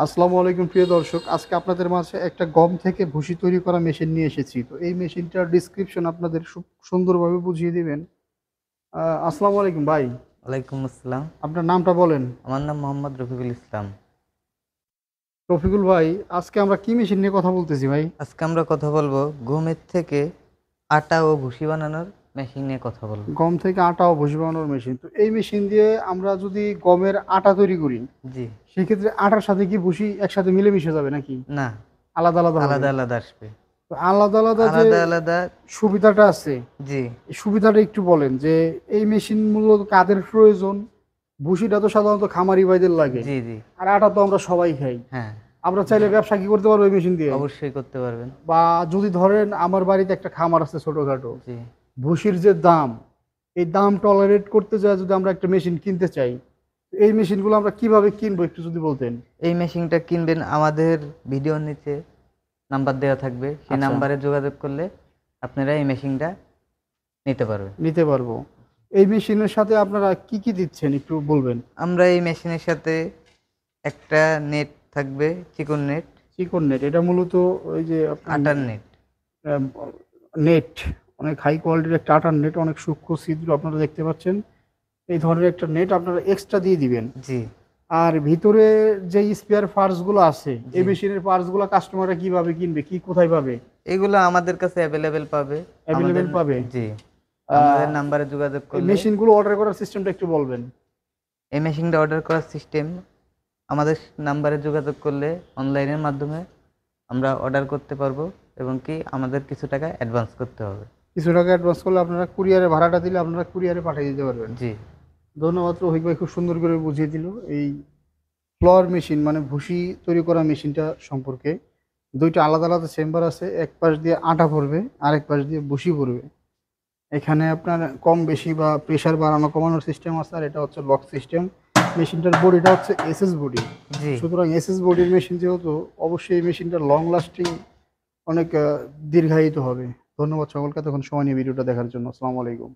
আসসালামু আলাইকুম প্রিয় দর্শক। আজকে আপনাদের মাঝে একটা গম থেকে ভুসি তৈরি করা মেশিন নিয়ে এসেছি। তো এই মেশিনটার ডেসক্রিপশন আপনাদের সুন্দরভাবে বুঝিয়ে দিবেন। আসসালামু আলাইকুম ভাই। ওয়ালাইকুম আসসালাম। আপনার নামটা বলেন? আমার নাম মোহাম্মদ রফিকুল ইসলাম। রফিকুল ভাই, আজকে আমরা কি মেশিন নিয়ে কথা বলতেছি ভাই? আজকে আমরা কথা বলবো গমের থেকে আটা ও ভুসি বানানোর মেশিন নিয়ে কথা বলবো। গম থেকে আটা ও ভুসি বানানোর মেশিন। তো এই মেশিন দিয়ে আমরা যদি গমের আটা তৈরি করি, জি। সেক্ষেত্রে আটার সাথে কি ভুসি একসাথে মিলেমিশে যাবে নাকি না, আলাদা আলাদা হবে? আলাদা আলাদা আসবে। তো আলাদা আলাদা যে আলাদা আলাদা। সুবিধাটা আছে, জি এই সুবিধাটা একটু বলেন যে এই মেশিন মূলত কাদের প্রয়োজন? ভুসিটা তো সাধারণত খামারি ভাইদের লাগে, জি জি। আর আটা তো আমরা সবাই খাই। হ্যাঁ, আমরা চাইলে ব্যবসা কি করতে পারবো এই মেশিন দিয়ে? অবশ্যই করতে পারবেন। বা যদি ধরেন আমার বাড়িতে একটা খামার আছে ছোটখাটো, জি। ভুসির যে দাম, এই দাম টলারেট করতে যায় যদি আমরা একটা মেশিন কিনতে চাই, এই মেশিনগুলো আমরা কিভাবে কিনবো একটু যদি বলতেন। এই মেশিনটা কিনবেন, আমাদের ভিডিওর নিচে নাম্বার দেওয়া থাকবে, সেই আচ্ছা, নাম্বারে যোগাযোগ করলে আপনারা এই মেশিনটা নিতে পারবেন। নিতে পারবো। এই মেশিনের সাথে আপনারা কি কি দিচ্ছেন একটু বলবেন? আমরা এই মেশিনের সাথে একটা নেট থাকবে, চিকন নেট, চিকন নেট, এটা মূলত ওই যে আপনার আটার নেট। নেট, অনেক হাই কোয়ালিটির একটা আটার নেট, অনেক সূক্ষ্ম ছিদ্র আপনারা দেখতে পাচ্ছেন। এই ধরনের একটা নেট আপনারা এক্সট্রা দিয়ে দিবেন। জি আর ভিতরে যে স্পেয়ার পার্টস গুলো আছে, জি। এই মেশিনের পার্টস গুলো কাস্টমাররা কিভাবে কিনবে, কি কোথায় পাবে? এগুলো আমাদের কাছে অ্যাভেলেবেল পাবে। আমাদের, অ্যাভেলেবেল পাবে? জি, আহ, আমাদের নাম্বারে যোগাযোগ এই করলে। মেশিনগুলো অর্ডার করার সিস্টেমটা একটু বলবেন? এই মেশিনটা অর্ডার করার সিস্টেম, আমাদের নাম্বারে যোগাযোগ করলে অনলাইনের মাধ্যমে আমরা অর্ডার করতে পারবো, এবং কি আমাদের কিছু টাকা অ্যাডভান্স করতে হবে। কিছু টাকা অ্যাডভান্স করলে আপনারা কুরিয়ারে ভাড়াটা দিলে আপনারা কুরিয়ারে পাঠিয়ে দিতে পারবেন। জি ধন্যবাদ, রফিক ভাই খুব সুন্দর করে বুঝিয়ে দিল এই ফ্লোর মেশিন মানে ভুসি তৈরি করা মেশিনটা সম্পর্কে। দুইটা আলাদা আলাদা চেম্বার আছে, এক পাশ দিয়ে আটা পড়বে, আরেক পাশ দিয়ে ভুসি পড়বে। এখানে আপনার কম বেশি বা প্রেসার বাড়ানো কমানোর সিস্টেম আছে, আর এটা হচ্ছে লক সিস্টেম। মেশিনটার বডিটা হচ্ছে এসএস বডি। জি। সুতরাং এসএস বডির মেশিন যেহেতু, অবশ্যই এই মেশিনটা লং লাস্টিং, অনেক দীর্ঘায়িত হবে। ধন্যবাদ সকলকে তখন সময় নিয়ে ভিডিওটা দেখার জন্য। আসসালামু আলাইকুম।